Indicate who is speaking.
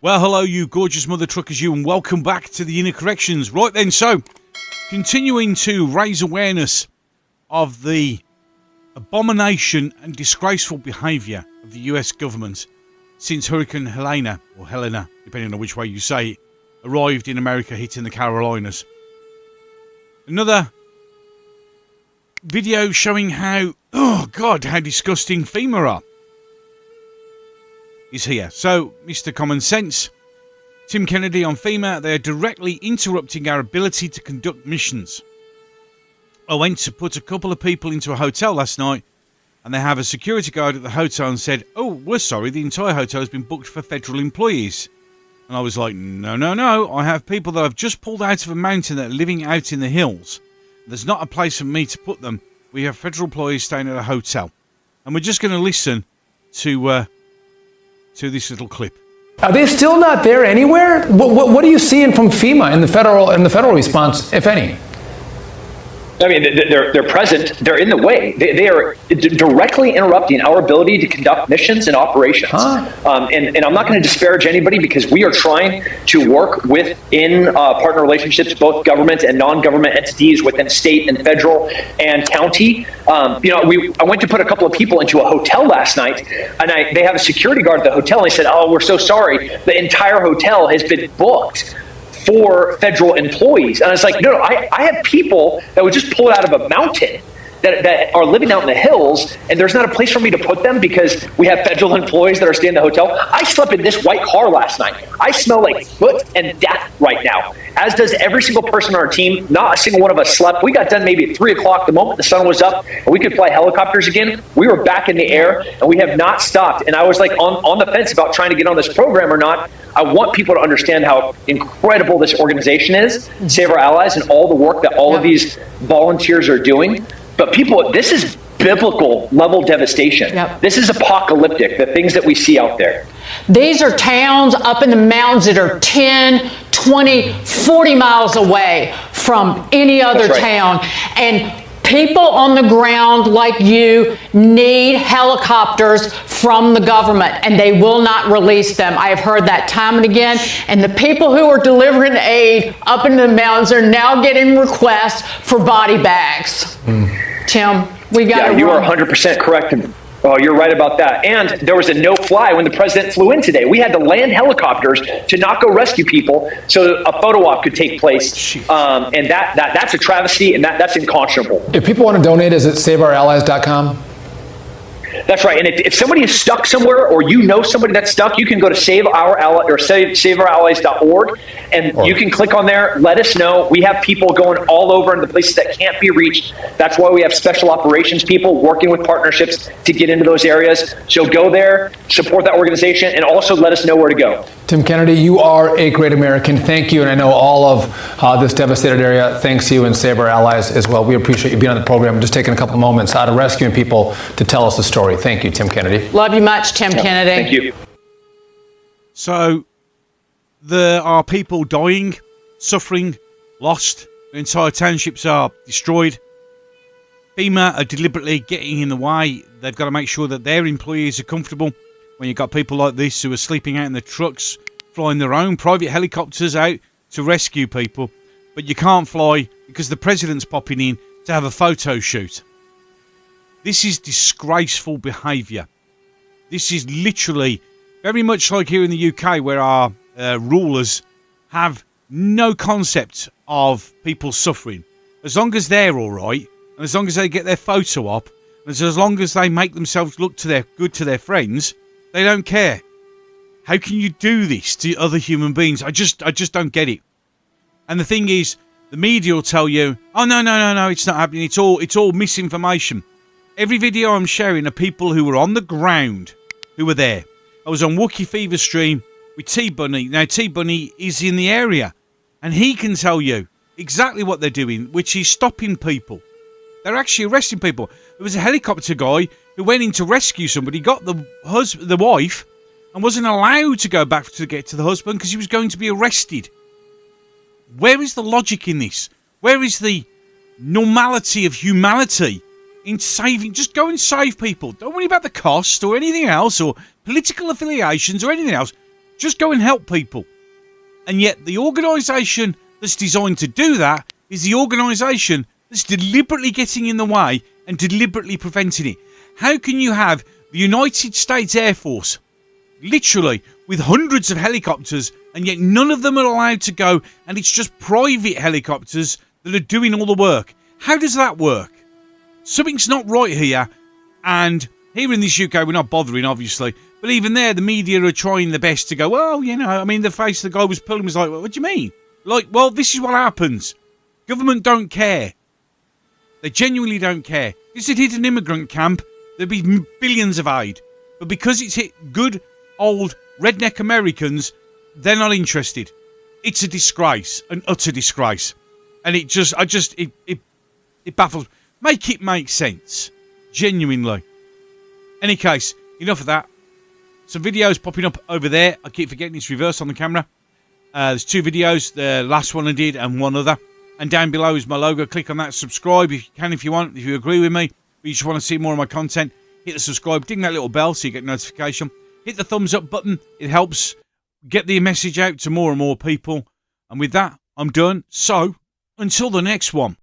Speaker 1: Well, hello, you gorgeous mother truckers, you, and welcome back to the Inner Corrections. Right then, so, continuing to raise awareness of the abomination and disgraceful behaviour of the US government since Hurricane Helena, or Helena, depending on which way you say it, arrived in America, hitting the Carolinas. Another video showing how, oh God, how disgusting FEMA are is here. So, Mr. Common Sense, Tim Kennedy on FEMA, they are directly interrupting our ability to conduct missions. I went to put a couple of people into a hotel last night, and they have a security guard at the hotel and said, "Oh, we're sorry, the entire hotel has been booked for federal employees." And I was like, no, I have people that I've just pulled out of a mountain that are living out in the hills. There's not a place for me to put them. We have federal employees staying at a hotel. And we're just going to listen to this little clip.
Speaker 2: Are they still not there anywhere? What are you seeing from FEMA in the federal response, if any?
Speaker 3: I mean, they're present. They're in the way. They are directly interrupting our ability to conduct missions and operations. And I'm not going to disparage anybody, because we are trying to work within partner relationships, both government and non-government entities within state and federal and county. I went to put a couple of people into a hotel last night, and they have a security guard at the hotel, and they said, "Oh, we're so sorry. The entire hotel has been booked for federal employees." And I was like, no, I have people that would just pull it out of a mountain that are living out in the hills, and there's not a place for me to put them because we have federal employees that are staying in the hotel. I slept in this white car last night. I smell like foot and death right now, as does every single person on our team. Not a single one of us slept. We got done maybe at 3 o'clock the moment the sun was up and we could fly helicopters again. We were back in the air, and we have not stopped. And I was like on the fence about trying to get on this program or not. I want people to understand how incredible this organization is, Save Our Allies, and all the work that all of these volunteers are doing. But people, this is biblical level devastation. This is apocalyptic, the things that we see out there.
Speaker 4: These are towns up in the mountains that are 10, 20, 40 miles away from any other town. And people on the ground like you need helicopters from the government, and they will not release them. I have heard that time and again. And the people who are delivering aid up in the mountains are now getting requests for body bags. Tim, we got to
Speaker 3: you are 100% correct. Oh, you're right about that. And there was a no-fly when the president flew in today. We had to land helicopters to not go rescue people so a photo op could take place. And that's a travesty, and that's unconscionable.
Speaker 2: If people want to donate, is it saveourallies.com?
Speaker 3: That's right. And if somebody is stuck somewhere, or you know somebody that's stuck, you can go to saveourallies.org, and you can click on there. Let us know. We have people going all over in the places that can't be reached. That's why we have special operations people working with partnerships to get into those areas. So go there, support that organization, and also let us know where to go.
Speaker 2: Tim Kennedy, you are a great American. Thank you. And I know all of this devastated area thanks you, and Save Our Allies as well. We appreciate you being on the program, just taking a couple of moments out of rescuing people to tell us the story. Thank you, Tim Kennedy.
Speaker 4: Love you much, Tim Kennedy.
Speaker 3: Thank you.
Speaker 1: So, there are people dying, suffering, lost. The entire townships are destroyed. FEMA are deliberately getting in the way. They've got to make sure that their employees are comfortable. When you've got people like this who are sleeping out in the trucks, flying their own private helicopters out to rescue people, but you can't fly because the president's popping in to have a photo shoot. This is disgraceful behaviour. This is literally very much like here in the UK, where our rulers have no concept of people suffering. As long as they're all right, and as long as they get their photo op, and as long as they make themselves look good to their friends, they don't care. How can you do this to other human beings? I just don't get it. And the thing is, the media will tell you, "Oh no, it's not happening. It's all misinformation." Every video I'm sharing are people who were on the ground, who were there. I was on Wookiee Fever stream with T-Bunny. Now T-Bunny is in the area, and he can tell you exactly what they're doing, which is stopping people. They're actually arresting people. There was a helicopter guy who went in to rescue somebody, got the wife, and wasn't allowed to go back to get to the husband because he was going to be arrested. Where is the logic in this? Where is the normality of humanity in saving? Just go and save people. Don't worry about the cost or anything else, or political affiliations or anything else. Just go and help people. And yet the organisation that's designed to do that is the organisation that's deliberately getting in the way and deliberately preventing it. How can you have the United States Air Force, literally with hundreds of helicopters, and yet none of them are allowed to go, and it's just private helicopters that are doing all the work? How does that work? Something's not right here, and here in this UK we're not bothering, obviously, but even there the media are trying their best to go, well, you know, I mean, the face the guy was pulling was like, what do you mean? Like, well, this is what happens. Government don't care. They genuinely don't care. If it hit an immigrant camp, there'd be billions of aid. But because it's hit good, old, redneck Americans, they're not interested. It's a disgrace, an utter disgrace. And it baffles. Make it make sense. Genuinely. Any case, enough of that. Some videos popping up over there. I keep forgetting it's reversed on the camera. There's 2 videos. The last one I did and one other. And down below is my logo. Click on that. Subscribe if you can, if you want. If you agree with me, or you just want to see more of my content, hit the subscribe. Ding that little bell so you get notification. Hit the thumbs up button. It helps get the message out to more and more people. And with that, I'm done. So, until the next one.